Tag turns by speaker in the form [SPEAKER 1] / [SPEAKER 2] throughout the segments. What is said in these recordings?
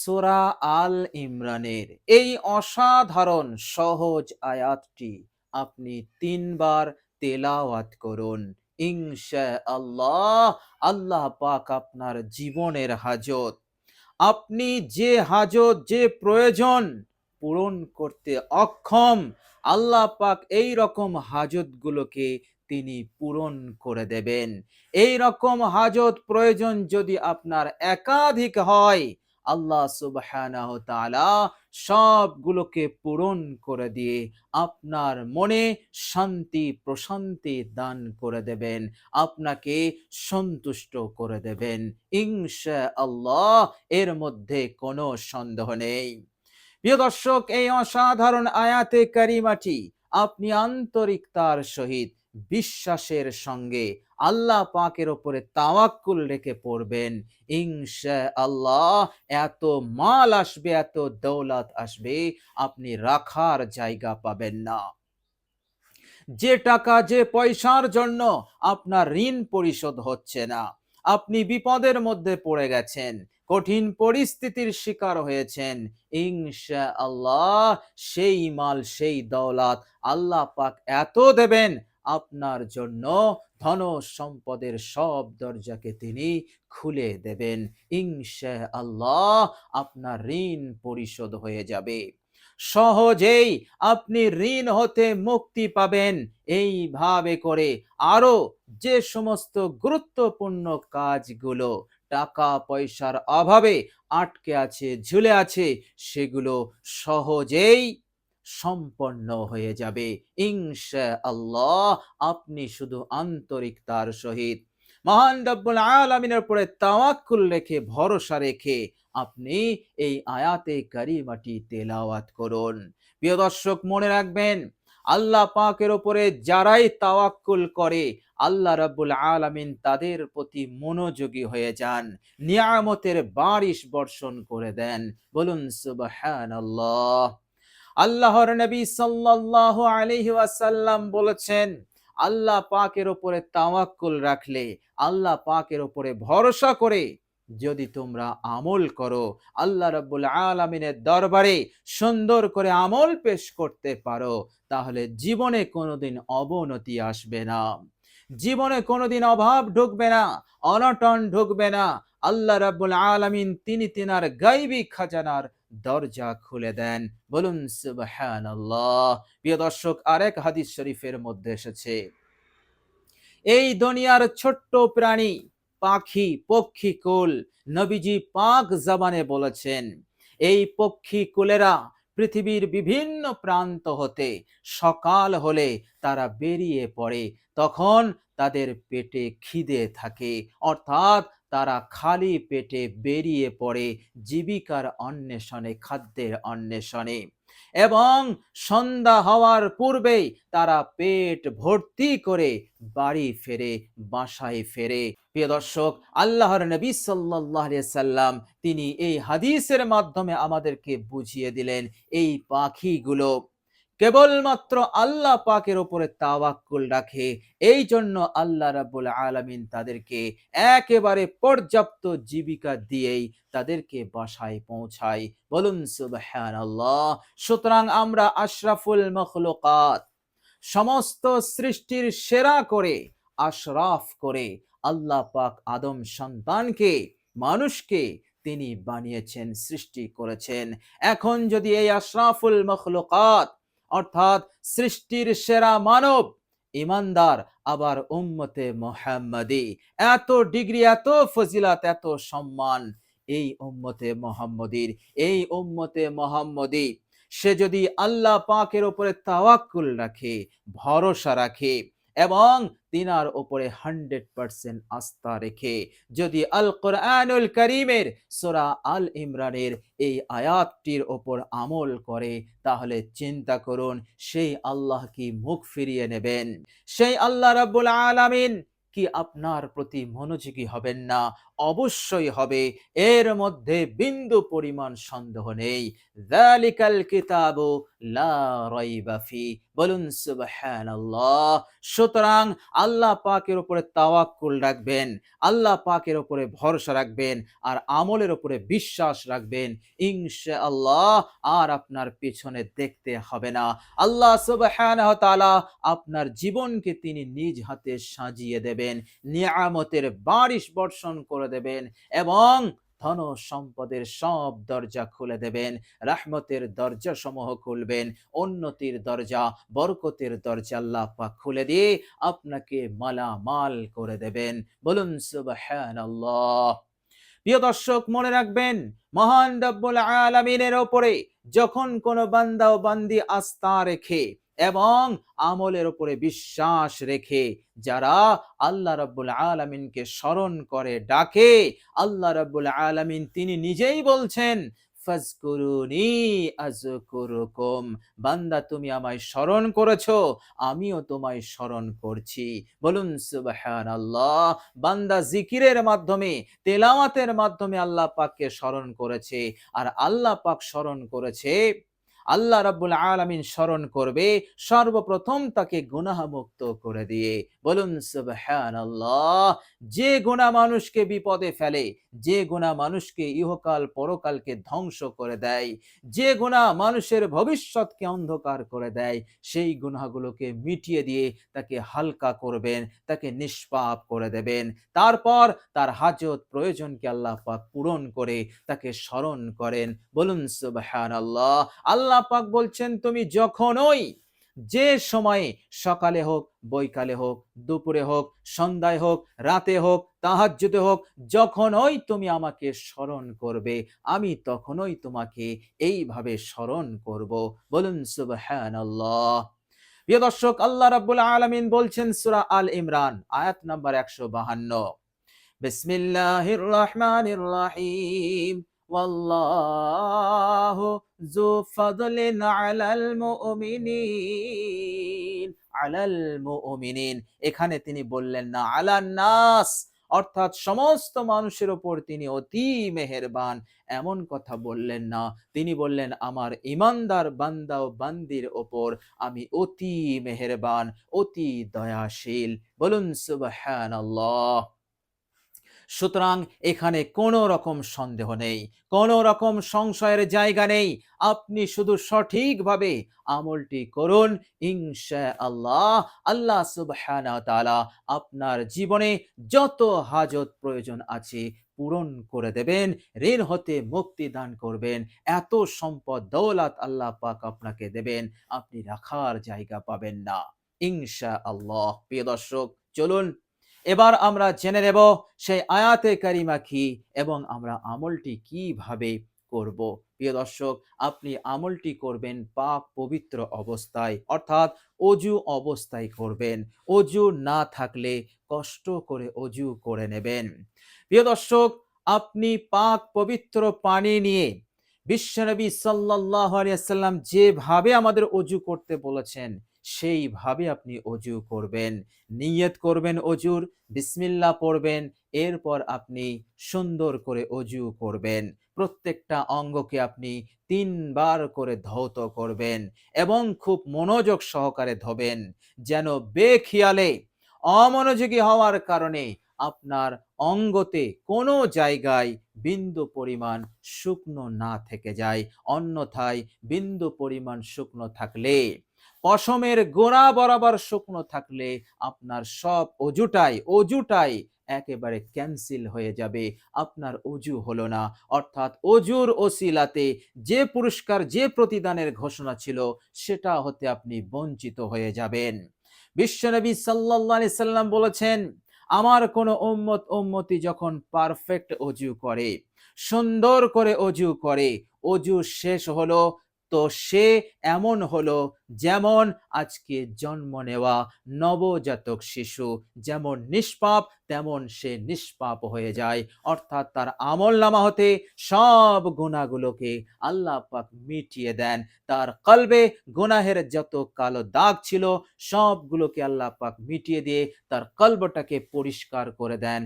[SPEAKER 1] সূরা আল ইমরানের এই অসাধারণ সহজ আয়াতটি আপনি ৩ বার তেলাওয়াত করুন। ইনশাআল্লাহ আল্লাহ পাক আপনার জীবনের হাজত, আপনি যে হাজত, যে প্রয়োজন পূরণ করতে অক্ষম, আল্লাহ পাক এই রকম হাজতগুলোকে তিনি পূরণ করে দেবেন। এই রকম হাজত প্রয়োজন যদি আপনার একাধিক হয়, আল্লাহ সুবহানাহু ওয়া তাআলা সবগুলোকে পূরণ করে দিয়ে আপনার মনে শান্তি প্রশান্তি দান করে দেবেন, আপনাকে সন্তুষ্ট করে দেবেন ইনশাআল্লাহ। এর মধ্যে কোনো সন্দেহ নেই। প্রিয় দর্শক, এই অসাধারণ আয়াতে কারিমাটি আপনি আন্তরিকতার সহিত বিশ্বাসের সঙ্গে আল্লাহ পাকের উপরে তাওয়াক্কুল রেখে পড়বেন, ইনশাআল্লাহ এত মাল আসবে, এত দৌলত আসবে, আপনি রাখার জায়গা পাবেন না। যে টাকা যে পয়সার জন্য আপনার ঋণ পরিশোধ হচ্ছে না, আপনি বিপদের মধ্যে পড়ে গেছেন, কঠিন পরিস্থিতির শিকার হয়েছেন, ইনশাআল্লাহ সেই মাল সেই দৌলত আল্লাহ পাক এত দেবেন, আপনার জন্য ধন সম্পদের সব দরজাকে তিনি খুলে দেবেন, ইনশাআল্লাহ আপনার ঋণ পরিশোধ হয়ে যাবে। সহজেই আপনি ঋণ হতে মুক্তি পাবেন। এইভাবে করে আরো যে সমস্ত গুরুত্বপূর্ণ কাজগুলো টাকা পয়সার অভাবে আটকে আছে, ঝুলে আছে, সেগুলো সহজেই সম্পন্ন হয়ে যাবে ইনশাআল্লাহ। আপনি শুধু আন্তরিকতার সহিত মহান রব্বুল আলামিনের উপরে তাওয়াক্কুল রেখে ভরসা রেখে আপনি এই আয়াতে কারিমাটি তেলাওয়াত করুন। প্রিয় দর্শক, মনে রাখবেন, আল্লাহ পাকের উপরে যারাই তাওয়াক্কুল করে আল্লাহ রাব্বুল আলামিন তাদের প্রতি মনোযোগী হয়ে যান, নিয়ামতের বারিশ বর্ষণ করে দেন। বলুন সুবহানাল্লাহ। আল্লাহর নবী সাল্লাল্লাহু আলাইহি ওয়াসাল্লাম বলেছেন, আল্লাহ পাকের উপরে তাওয়াক্কুল রাখলে, আল্লাহ পাকের উপরে ভরসা করে যদি তোমরা আমল করো, আল্লাহ রাব্বুল আলামিনের দরবারে সুন্দর করে আমল পেশ করতে পারো, তাহলে জীবনে কোনোদিন অবনতি আসবে না, জীবনে কোনোদিন অভাব ঢুকবে না, অনটন ঢুকবে না। আল্লাহ রাব্বুল আলামিন তিনি তিনার গায়বী খাজানার দরজা খুলে দেন। বলুন সুবহানাল্লাহ। প্রিয় দর্শক, আরেক হাদিস শরীফের মধ্যে এসেছে, এই দুনিয়ার ছোট্ট প্রাণী পাখি পক্ষী কুল, নবীজি পাক জবানে বলেছেন, এই পক্ষী কুলেরা পৃথিবীর বিভিন্ন প্রান্ত হতে সকাল হলে তারা বেরিয়ে পড়ে, তখন তাদের পেটে খিদে থাকে, অর্থাৎ তারা খালি পেটে বেরিয়ে পড়ে জীবিকার অন্বেষণে, খাদ্যের অন্বেষণে, এবং সন্ধ্যা হওয়ার পূর্বেই তারা পেট ভর্তি করে বাড়ি ফেরে, বাসায় ফেরে। প্রিয় দর্শক, আল্লাহর নবী সাল্লাল্লাহু আলাইহি সাল্লাম তিনি এই হাদিসের মাধ্যমে আমাদেরকে বুঝিয়ে দিলেন, এই পাখিগুলো কেবলমাত্র আল্লাহ পাকের উপরে তাওয়াক্কুল রাখে, এই জন্য আল্লাহ রাব্বুল আলামিন তাদেরকে একেবারে পর্যাপ্ত জীবিকা দিয়েই তাদেরকে বাসায় পৌঁছায়। বলুন সুবহানাল্লাহ। সুতরাং আমরা আশরাফুল মখলুকাত, সমস্ত সৃষ্টির সেরা করে, আশরাফ করে আল্লাহ পাক আদম সন্তানকে, মানুষকে তিনি বানিয়েছেন, সৃষ্টি করেছেন। এখন যদি এই আশরাফুল মখলুকাত অর্থাৎ সৃষ্টির সেরা মানব, ইমানদার, আবার উম্মতে মুহাম্মাদি, এত ডিগ্রি, এত ফজিলত, এত সম্মান এই উম্মতে মুহাম্মাদির, এই উম্মতে মুহাম্মাদি সে যদি আল্লাহ পাকের উপরে তাওয়াক্কুল রাখে, ভরসা রাখে এবং তিনার উপরে 100% আস্থা রেখে যদি আল কোরআনুল কারীমের সূরা আল ইমরানের এই আয়াতটির উপর আমল করে, তাহলে চিন্তা করুন সেই আল্লাহ কি মুখ ফিরিয়ে নেবেন? সেই আল্লাহ রাব্বুল আলামিন কি আপনার প্রতি মনোযোগী হবেন না? অবশ্যই হবে, এর মধ্যে বিন্দু পরিমাণ সন্দেহ নেই। যালিকাল কিতাবু লা রাইবা ফি, বলুন সুবহানাল্লাহ। সুতরাং আল্লাহ পাকের উপরে তাওয়াক্কুল রাখবেন, আল্লাহ পাকের উপরে ভরসা রাখবেন, আর আমলের উপরে বিশ্বাস রাখবেন, ইনশাআল্লাহ আর আপনার পিছনে দেখতে হবে না। আল্লাহ সুবহানাহু ওয়া তাআলা আপনার জীবনকে তিনি নিজ হাতে সাজিয়ে দেবেন, নিয়ামতের বারিশ বর্ষণ করে দেবেন, এবং ধন সম্পদের সব দরজা খুলে দেবেন, রহমতের দরজা সমূহ খুলবেন, উন্নতির দরজা, বরকতের দরজা আল্লাহ পাক খুলে দিয়ে আপনাকে মালামাল করে দেবেন। বলুন সুবহানাল্লাহ। প্রিয় দর্শক, মনে রাখবেন, মহান রব্বুল আলামিনের উপরে যখন কোন বান্দা ও বান্দি আস্থা রেখে এবং আমলের উপরে বিশ্বাস রেখে যারা আল্লাহ রাব্বুল আলামিনকে স্মরণ করে ডাকে, আল্লাহ রাব্বুল আলামিন তিনি নিজেই বলছেন, ফাজকুরুনি আযকুরুকুম, বান্দা তুমি আমায় স্মরণ করেছো, আমিও তোমায় স্মরণ করছি। বলুন সুবহানাল্লাহ। বান্দা জিকিরের মাধ্যমে, তেলাওয়াতের মাধ্যমে আল্লাহ পাককে স্মরণ করেছে, আর আল্লাহ পাক স্মরণ করেছে, আল্লাহ রাব্বুল আলামিন স্মরণ করবে সর্বপ্রথম তাকে গুনাহ মুক্ত করে দিয়ে। বলুন সুবহানাল্লাহ। যে গুনাহ মানুষকে বিপদে ফেলে, যে গুনাহ মানুষকে ইহকাল পরকালকে ধ্বংস করে দেয়, যে গুনাহ মানুষের ভবিষ্যৎকে অন্ধকার করে দেয়, সেই গুনাহগুলোকে মিটিয়ে দিয়ে তাকে হালকা করবেন, তাকে নিষ্পাপ করে দেবেন। তারপর তার হাজত প্রয়োজনকে আল্লাহ পাক পূরণ করে তাকে স্মরণ করেন। বলুন সুবহানাল্লাহ। আল্লাহ পাক বলছেন, তুমি যখনই, যে সময়ে, সকালে হোক, বৈকালে হোক, দুপুরে হোক, সন্ধ্যায় হোক, রাতে হোক, তাহাজ্জুদে হোক, যখনই তুমি আমাকে স্মরণ করবে, আমি তখনই তোমাকে এইভাবে স্মরণ করব। বলুন সুবহানাল্লাহ। প্রিয় দর্শক, আল্লাহ রাব্বুল আলামিন বলছেন সূরা আল ইমরান আয়াত নাম্বার 152, বিসমিল্লাহির রহমানির রহিম, ওয়াল্লাহু যু ফাদলিন আলাল মুমিনিন। এখানে তিনি বললেন না আলান নাস, অর্থাৎ সমস্ত মানুষের উপর তিনি অতি মেহেরবান, এমন কথা বললেন না। তিনি বললেন, আমার ইমানদার বান্দা ও বান্দির ওপর আমি অতি মেহেরবান, অতি দয়াশীল। বলুন সুবহানাল্লাহ। সুতরাং এখানে কোনো রকম সন্দেহ নেই, কোনো রকম সংশয়ের জায়গা নেই। আপনি শুধু সঠিকভাবে আমলটি করুন, ইনশাআল্লাহ আল্লাহ সুবহানাহু ওয়া তাআলা আপনার জীবনে যত হাজত প্রয়োজন আছে পূরণ করে দেবেন, ঋণ হতে মুক্তি দান করবেন, এত সম্পদ দৌলত আল্লাহ পাক আপনাকে দেবেন, আপনি রাখার জায়গা পাবেন না, ইনশাআল্লাহ। প্রিয় দর্শক, চলুন এবার আমরা জেনে নেব সেই আয়াতে কারিমা কি এবং আমরা আমলটি কিভাবে করব। প্রিয় দর্শক, আপনি আমলটি করবেন পাক পবিত্র অবস্থায়, অর্থাৎ অজু অবস্থায় করবেন। অজু না থাকলে কষ্ট করে অজু করে নেবেন। প্রিয় দর্শক, আপনি পাক পবিত্র পানি নিয়ে বিশ্বনবী সাল্লাল্লাহু আলাইহি ওয়াসাল্লাম যেভাবে আমাদের অজু করতে বলেছেন সেইভাবে আপনি অজু করবেন। নিয়ত করবেন অজুর, বিসমিল্লাহ পড়বেন, এরপর আপনি সুন্দর করে অজু করবেন। প্রত্যেকটা অঙ্গকে আপনি ৩ বার করে ধৌত করবেন এবং খুব মনোযোগ সহকারে ধোবেন, যেন বেখিয়ালে, অমনোযোগী হওয়ার কারণে আপনার অঙ্গতে কোনো জায়গায় বিন্দু পরিমাণ শুকনো না থেকে যায়। অন্যথায় বিন্দু পরিমাণ শুকনো থাকলে, পশমের গোড়া বরাবর শুকনো থাকলে আপনার সব অজুটাই একেবারে ক্যান্সেল হয়ে যাবে, আপনার অজু হলো না। অর্থাৎ অজুর ওসিলাতে যে পুরস্কার, যে প্রতিদানের ঘোষণা ছিল, সেটা হতে আপনি বঞ্চিত হয়ে যাবেন। বিশ্বনবী সাল্লাল্লাহু আলাইহি সাল্লাম বলেছেন, আমার কোন উম্মতি যখন পারফেক্ট অজু করে, সুন্দর করে অজু করে, অজু শেষ হলো, তো সে এমন হলো যেমন আজকে জন্ম নেওয়া নবজাতক শিশু যেমন নিষ্পাপ, তেমন সে নিষ্পাপ হয়ে যায়, অর্থাৎ তার আমলনামা হতে সব গুনাহগুলোকে আল্লাহ পাক মিটিয়ে দেন। তার কলবে গুনাহের যত কালো দাগ ছিল সবগুলোকে আল্লাহ পাক মিটিয়ে দিয়ে তার কলবটাকে পরিষ্কার করে দেন,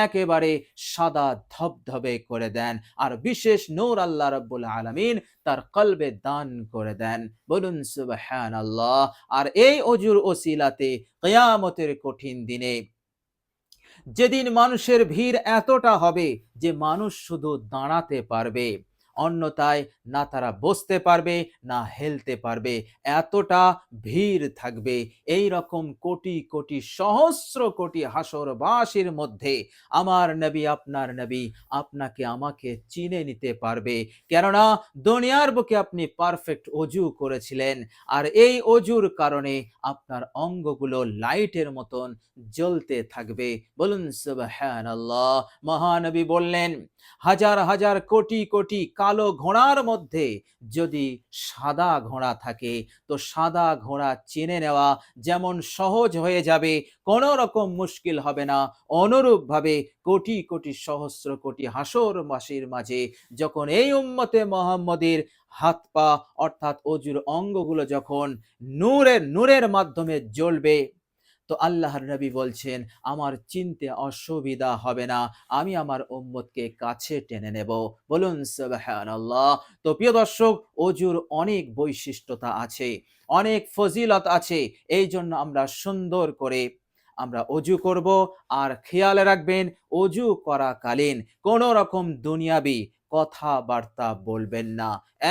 [SPEAKER 1] একেবারে সাদা ধবধবে করে দেন। আর বিশেষ নূর আল্লাহ রাব্বুল আলামিন তার কলবে দান করে দেন। বলুন সুবহানাল্লাহ। আর এই অজুর ওসিলাতে কিয়ামতের কঠিন দিনে যেদিন মানুষের ভিড় এতটা হবে যে মানুষ শুধু দাঁড়াতে পারবে, অন্যথায় না তারা বসতে পারবে না হেলতে পারবে, এতটা ভিড় থাকবে। এই রকম কোটি কোটি সহস্র কোটি হাসরবাসীর মধ্যে আমার নবী, আপনার নবী আপনাকে আমাকে চিনে নিতে পারবে, কেননা দুনিয়ার বুকে আপনি পারফেক্ট অজু করেছিলেন। আর এই অজুর কারণে আপনার অঙ্গগুলো লাইটের মতন জ্বলতে থাকবে। বলুন সুবহানাল্লাহ। মহানবী বললেন, হাজার হাজার কোটি কোটি কালো ঘোড়ার মধ্যে যদি সাদা ঘোড়া থাকে, তো সাদা ঘোড়া চিনে নেওয়া যেমন সহজ হয়ে যাবে, কোনো রকম মুশকিল হবে না, অনুরূপভাবে কোটি কোটি সহস্র কোটি হাসরবাসীর মাঝে যখন এই উম্মতে মুহাম্মদের হাত পা অর্থাৎ অজুর অঙ্গগুলো যখন নূরের নূরের মাধ্যমে জ্বলবে, তো আল্লাহর নবী বলছেন আমার চিনতে অসুবিধা হবে না, আমি আমার উম্মতকে কাছে টেনে নেব। বলুন সুবহানাল্লাহ। তো প্রিয় দর্শক, অজুর অনেক বৈশিষ্ট্যতা আছে, অনেক ফজিলত আছে, এই জন্য আমরা সুন্দর করে আমরা অজু করব। আর খেয়াল রাখবেন, অজু করাকালীন কোনো রকম দুনিয়াবি কথাবার্তা বলবেন না,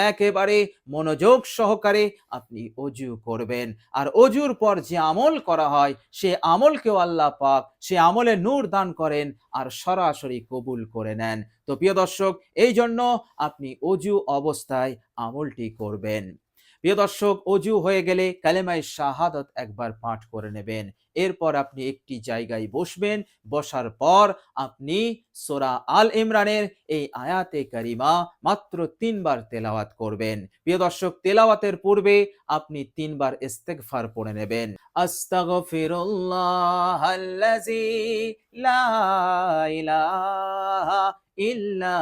[SPEAKER 1] একেবারে মনোযোগ সহকারে আপনি অজু করবেন। আর অজুর পর যে আমল করা হয় সে আমলকেও আল্লাহ পাক সে আমলে নূর দান করেন আর সরাসরি কবুল করে নেন। তো প্রিয় দর্শক, এই জন্য আপনি অজু অবস্থায় আমলটি করবেন। প্রিয় দর্শক, অজু হয়ে গেলে কালেমায়ে শাহাদাত একবার পাঠ করে নেবেন। এরপর আপনি একটি জায়গায় বসবেন, বসার পর আপনি সূরা আল ইমরানের এই আয়াতে কারিমা মাত্র ৩ বার তেলাওয়াত করবেন। প্রিয় দর্শক, তেলাওয়াতের পূর্বে আপনি ৩ বার ইস্তেগফার পড়ে নেবেন। আস্তাগফিরুল্লাহাল্লাযী লা ইলাহা ইল্লা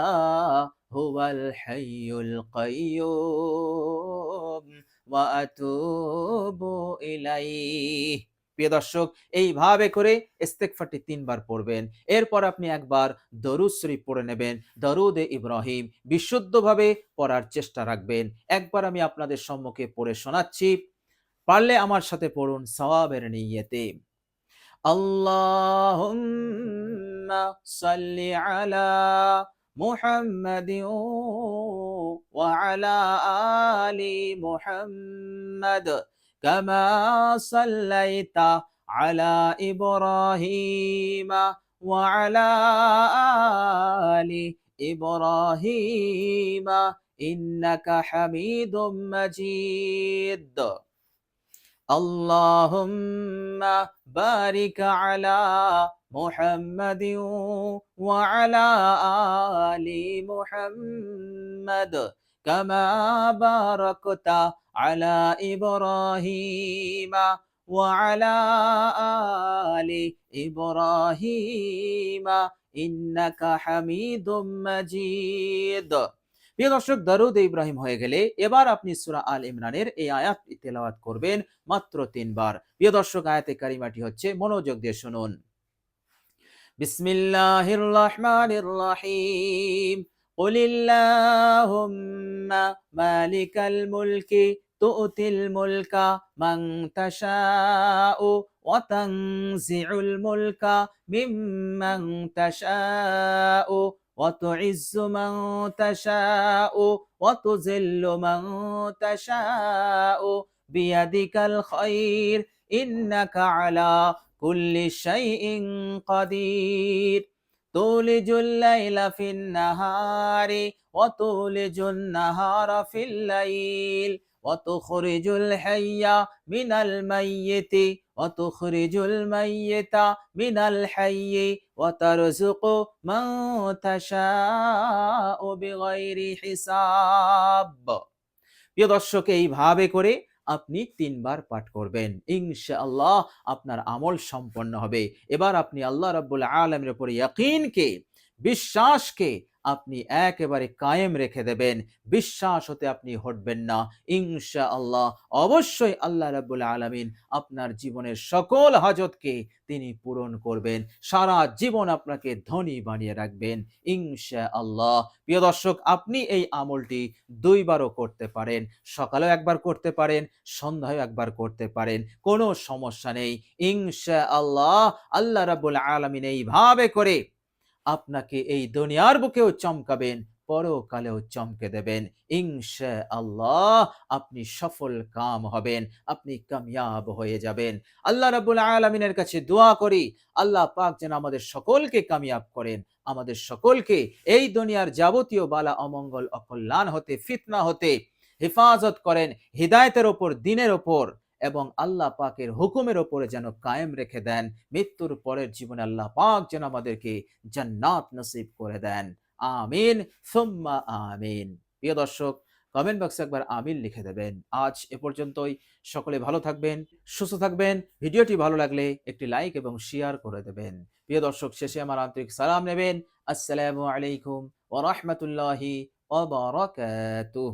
[SPEAKER 1] হুয়াল হাইয়ুল কাইয়্যুম ওয়া আতুবু ইলাইহি। প্রিয় দর্শক, এইভাবে করে ইস্তেগফারটি ৩ বার পড়বেন। এরপর আপনি একবার দরুদ শরীফ পড়ে নেবেন, দরুদে ইব্রাহিম বিশুদ্ধভাবে পড়ার চেষ্টা রাখবেন। একবার আমি আপনাদের সম্মুখে পড়ে শোনাচ্ছি, পারলে আমার সাথে পড়ুন সওয়াবের নিয়তে। আল্লাহুম্মা সাল্লি আলা মুহাম্মাদিন ওয়া আলা আলি মুহাম্মাদ কামা সাল্লাইতা আলা ইব্রাহিমা ওয়া আলা আলি ইব্রাহিমা ইন্নাকা হামিদুম মাজিদ। আল্লাহুম্মা বারিক আলা মুহাম্মাদিন ওয়া আলা আলি মুহাম্মাদ কামা বারাকতা আলা ইব্রাহিমা ওয়া আলা আলি ইব্রাহিমা ইন্নাকা হামিদুম মাজিদ। প্রিয় দর্শক, দরুদ ইব্রাহিম হয়ে গেলে এবার আপনি সূরা আল ইমরানের এই আয়াতটি তেলাওয়াত করবেন মাত্র ৩ বার। প্রিয় দর্শক, আয়াতে কারিমাটি হচ্ছে, মনোযোগ দিয়ে শুনুন। বিসমিল্লাহির রহমানির রহিম। কুলিল্লাহুম্মা মালিকাল মুলকি তু'তিল মুলকা মান তাশাউ ওয়া তানজিউল মুলকা মিম্মান তাশাউ وتعز من تشاء وتذل من تشاء بيدك الخير إنك على كل شيء قدير تولج الليل في النهار وتولج النهار في الليل وتخرج الحي من الميت وتخرج الميت من الحي وترزق من تشاء بغير حساب। প্রিয় দর্শক, এইভাবে করে আপনি ৩ বার পাঠ করবেন। ইনশাআল্লাহ আপনার আমল সম্পন্ন হবে। এবার আপনি আল্লাহ রাব্বুল আলামিনের উপরে ইয়াকিনকে, বিশ্বাসকে আপনি একেবারে কায়েম রেখে দেবেন। বিশ্বাস হতে আপনি হটবেন না। ইনশাআল্লাহ অবশ্যই আল্লাহ রাব্বুল আলামিন আপনার জীবনের সকল হাজতকে তিনি পূরণ করবেন। সারা জীবন আপনাকে ধনী বানিয়ে রাখবেন ইনশাআল্লাহ। প্রিয় দর্শক, আপনি এই আমলটি ২ বারও করতে পারেন। সকালেও একবার করতে পারেন, সন্ধ্যায়ও একবার করতে পারেন। কোনো সমস্যা নেই। ইনশাআল্লাহ আল্লাহ রাব্বুল আলামিন এইভাবে করে আপনাকে এই দুনিয়ার বুকেও চমকাবেন, পরকালেও চমকে দেবেন। ইনশাআল্লাহ আপনি সফল কাম হবেন, আপনি কামিয়াব হয়ে যাবেন। আল্লাহ রাব্বুল আলামিনের কাছে দোয়া করি, আল্লাহ পাক যেন আমাদের সকলকে কামিয়াব করেন, আমাদের সকলকে এই দুনিয়ার যাবতীয় বালা অমঙ্গল অকল্যাণ হতে, ফিতনা হতে হেফাজত করেন, হিদায়াতের ওপর, দ্বীনের ওপর এবং আল্লাহ পাকের হুকুমের ওপরে যেন কায়েম রেখে দেন। মৃত্যুর পরের জীবনে আল্লাহ পাক যেন আমাদেরকে জান্নাত নসিব করে দেন। আমিন সুম্মা আমিন। প্রিয় দর্শক, কমেন্ট বক্সে একবার আমিন লিখে দেবেন। আজ এ পর্যন্তই। সকলে ভালো থাকবেন, সুস্থ থাকবেন। ভিডিওটি ভালো লাগলে একটি লাইক এবং শেয়ার করে দেবেন। প্রিয় দর্শক, শেষে আমার আন্তরিক সালাম নেবেন। আসসালামু আলাইকুম ওয়া রাহমাতুল্লাহি ওয়া বারাকাতুহু।